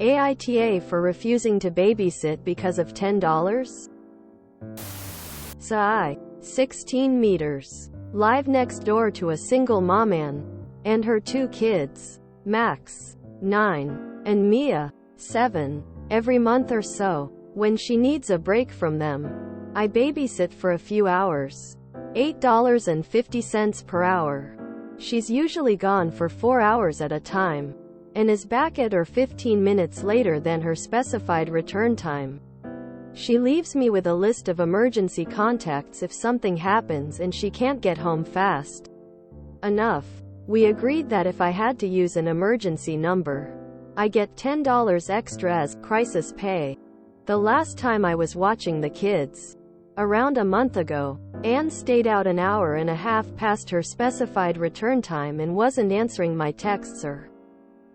AITA for refusing to babysit because of $10? Sai, 16 meters. Live next door to a single mom and her 2 kids. Max, 9, and Mia, 7. Every month or so, when she needs a break from them, I babysit for a few hours. $8.50 per hour. She's usually gone for 4 hours at a time, and is back at her 15 minutes later than her specified return time. She leaves me with a list of emergency contacts if something happens and she can't get home fast enough. We agreed that if I had to use an emergency number, I get $10 extra as crisis pay. The last time I was watching the kids, around a month ago, Anne stayed out an hour and a half past her specified return time and wasn't answering my texts or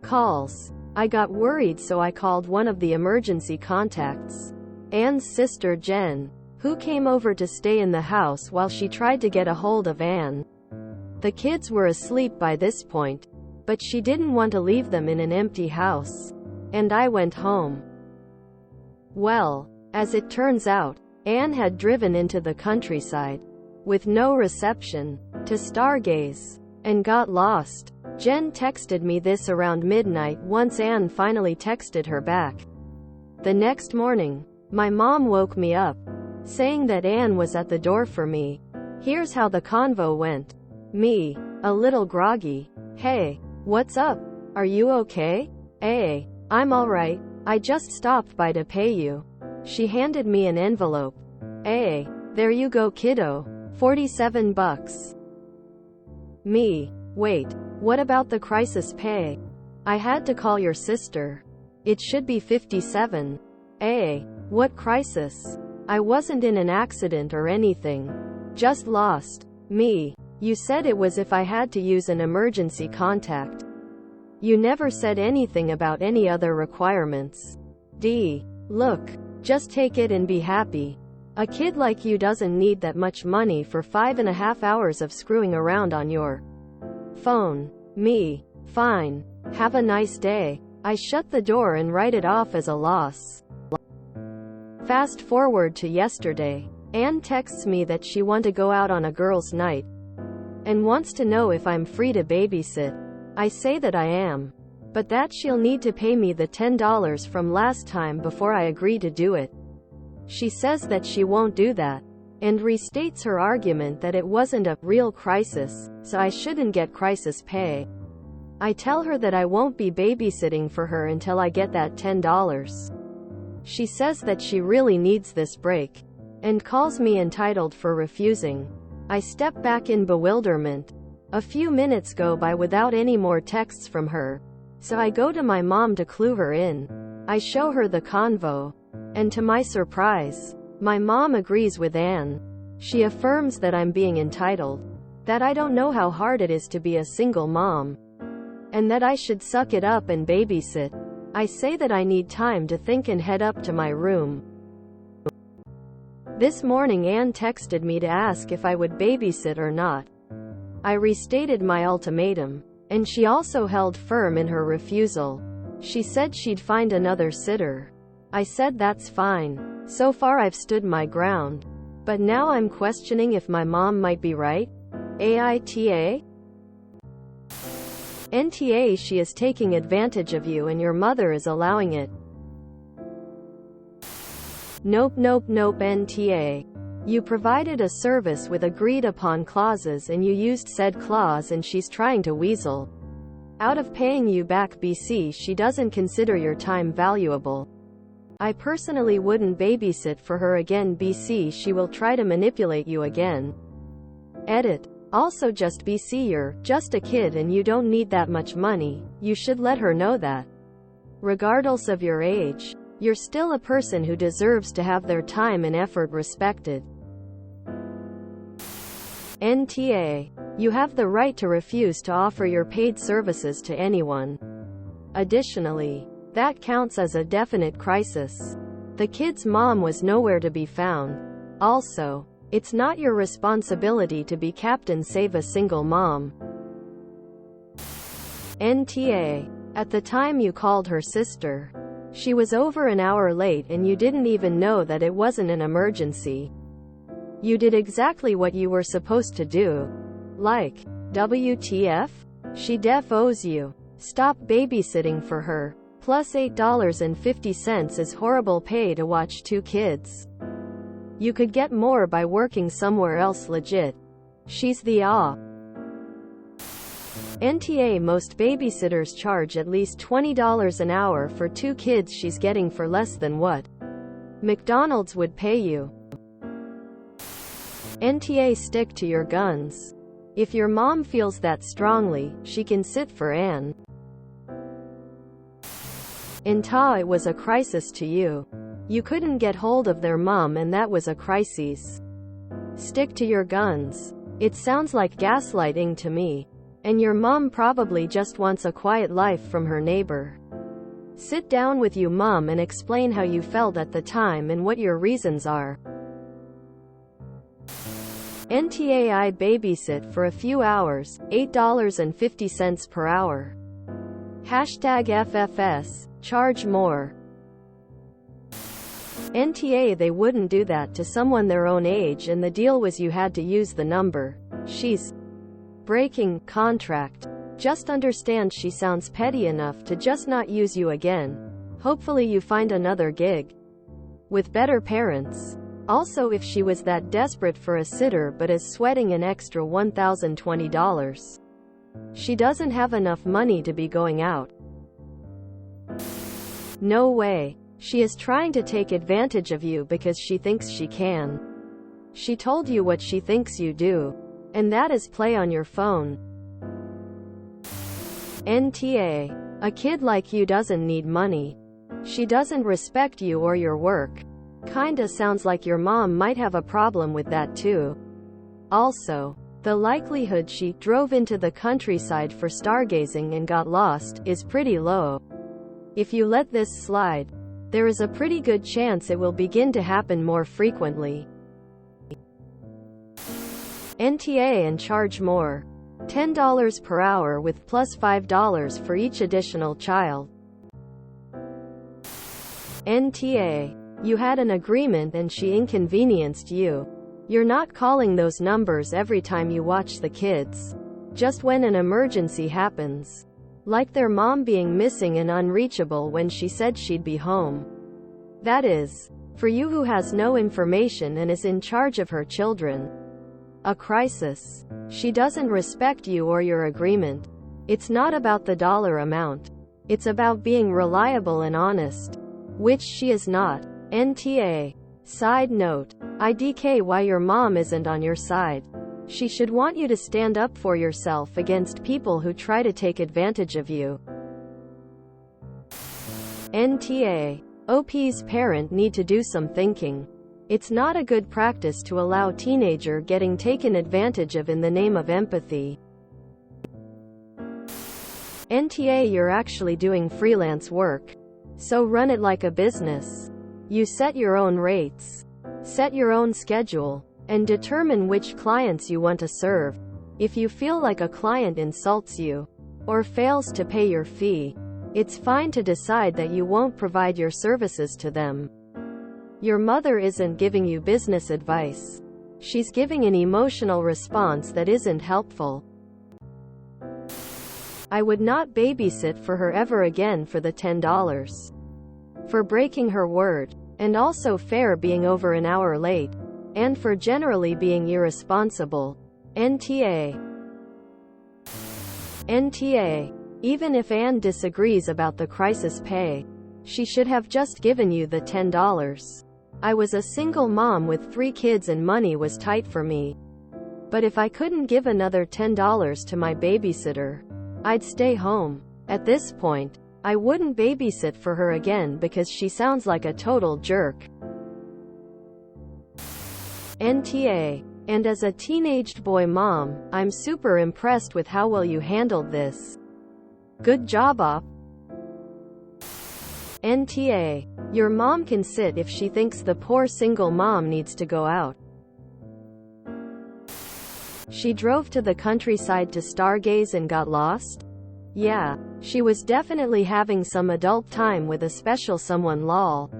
calls. I got worried, so I called one of the emergency contacts, Anne's sister Jen, who came over to stay in the house while she tried to get a hold of Anne. The kids were asleep by this point, but she didn't want to leave them in an empty house, and I went home. Well, as it turns out, Anne had driven into the countryside, with no reception, to stargaze, and got lost. Jen texted me this around midnight once Anne finally texted her back. The next morning, my mom woke me up, saying that Anne was at the door for me. Here's how the convo went. Me, a little groggy. Hey, what's up? Are you okay? Hey, I'm alright. I just stopped by to pay you. She handed me an envelope. Hey, there you go kiddo. $47. Me, wait, what about the crisis pay? I had to call your sister. It should be 57. Hey, what crisis? I wasn't in an accident or anything. Just lost. Me, you said it was if I had to use an emergency contact. You never said anything about any other requirements. D. Look, just take it and be happy. A kid like you doesn't need that much money for 5.5 hours of screwing around on your phone. Me. Fine. Have a nice day. I shut the door and write it off as a loss. Fast forward to yesterday. Anne texts me that she wants to go out on a girls' night and wants to know if I'm free to babysit. I say that I am, but that she'll need to pay me the $10 from last time before I agree to do it. She says that she won't do that, and restates her argument that it wasn't a real crisis, so I shouldn't get crisis pay. I tell her that I won't be babysitting for her until I get that $10. She says that she really needs this break, and calls me entitled for refusing. I step back in bewilderment. A few minutes go by without any more texts from her, so I go to my mom to clue her in. I show her the convo, and to my surprise, my mom agrees with Anne. She affirms that I'm being entitled, that I don't know how hard it is to be a single mom, and that I should suck it up and babysit. I say that I need time to think and head up to my room. This morning Anne texted me to ask if I would babysit or not. I restated my ultimatum, and she also held firm in her refusal. She said she'd find another sitter. I said that's fine. So far I've stood my ground. But now I'm questioning if my mom might be right. AITA? NTA, she is taking advantage of you and your mother is allowing it. Nope, NTA. You provided a service with agreed upon clauses and you used said clause and she's trying to weasel out of paying you back. BC, she doesn't consider your time valuable. I personally wouldn't babysit for her again. BC, she will try to manipulate you again. Edit. Also just BC, you're just a kid and you don't need that much money. You should let her know that. Regardless of your age, you're still a person who deserves to have their time and effort respected. NTA. You have the right to refuse to offer your paid services to anyone. Additionally, that counts as a definite crisis. The kid's mom was nowhere to be found. Also, it's not your responsibility to be Captain Save a Single Mom. NTA. At the time you called her sister, She was over an hour late and you didn't even know that it wasn't an emergency. You did exactly what you were supposed to do. Like, WTF? She def owes you. Stop babysitting for her. Plus $8.50 is horrible pay to watch 2 kids. You could get more by working somewhere else legit. She's the NTA. Most babysitters charge at least $20 an hour for 2 kids. She's getting for less than what McDonald's would pay you. NTA. Stick to your guns. If your mom feels that strongly, she can sit for Ann. AITA. It was a crisis to you. You couldn't get hold of their mom and that was a crisis. Stick to your guns. It sounds like gaslighting to me. And your mom probably just wants a quiet life from her neighbor. Sit down with you mom and explain how you felt at the time and what your reasons are. NTA. I babysit for a few hours, $8.50 per hour. #FFS, charge more. NTA. They wouldn't do that to someone their own age and the deal was you had to use the number. She's breaking contract. Just understand she sounds petty enough to just not use you again. Hopefully you find another gig with better parents. Also, if she was that desperate for a sitter but is sweating an extra $1,020, she doesn't have enough money to be going out. No way. She is trying to take advantage of you because she thinks she can. She told you what she thinks you do. And that is play on your phone. NTA. A kid like you doesn't need money. She doesn't respect you or your work. Kinda sounds like your mom might have a problem with that too. Also, the likelihood she drove into the countryside for stargazing and got lost is pretty low. If you let this slide, there is a pretty good chance it will begin to happen more frequently. NTA. And charge more. $10 per hour with plus $5 for each additional child. NTA. You had an agreement and she inconvenienced you. You're not calling those numbers every time you watch the kids. Just when an emergency happens. Like their mom being missing and unreachable when she said she'd be home. That is, for you who has no information and is in charge of her children, a crisis. She doesn't respect you or your agreement. It's not about the dollar amount. It's about being reliable and honest. Which she is not. NTA. Side note. IDK. Why your mom isn't on your side. She should want you to stand up for yourself against people who try to take advantage of you. NTA. OP's parent need to do some thinking. It's not a good practice to allow teenager getting taken advantage of in the name of empathy. NTA. You're actually doing freelance work. So run it like a business. You set your own rates. Set your own schedule. And determine which clients you want to serve. If you feel like a client insults you, or fails to pay your fee, it's fine to decide that you won't provide your services to them. Your mother isn't giving you business advice. She's giving an emotional response that isn't helpful. I would not babysit for her ever again for the $10. For breaking her word. And also fair being over an hour late. And for generally being irresponsible. NTA. NTA. Even if Ann disagrees about the crisis pay, she should have just given you the $10. I was a single mom with 3 kids and money was tight for me. But if I couldn't give another $10 to my babysitter, I'd stay home. At this point, I wouldn't babysit for her again because she sounds like a total jerk. NTA. And as a teenaged boy mom, I'm super impressed with how well you handled this. Good job, Op. NTA. Your mom can sit if she thinks the poor single mom needs to go out. She drove to the countryside to stargaze and got lost? Yeah, She was definitely having some adult time with a special someone lol.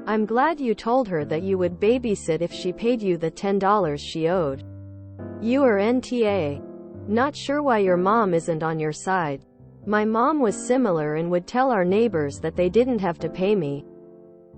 I'm glad you told her that you would babysit if she paid you the $10 she owed. You are NTA. Not sure why your mom isn't on your side. My mom was similar and would tell our neighbors that they didn't have to pay me.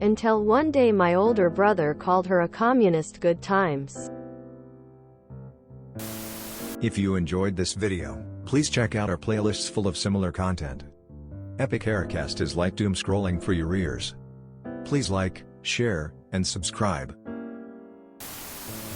Until one day my older brother called her a communist. Good times. If you enjoyed this video, please check out our playlists full of similar content. Epic Haircast is like doom scrolling for your ears. Please like, share, and subscribe.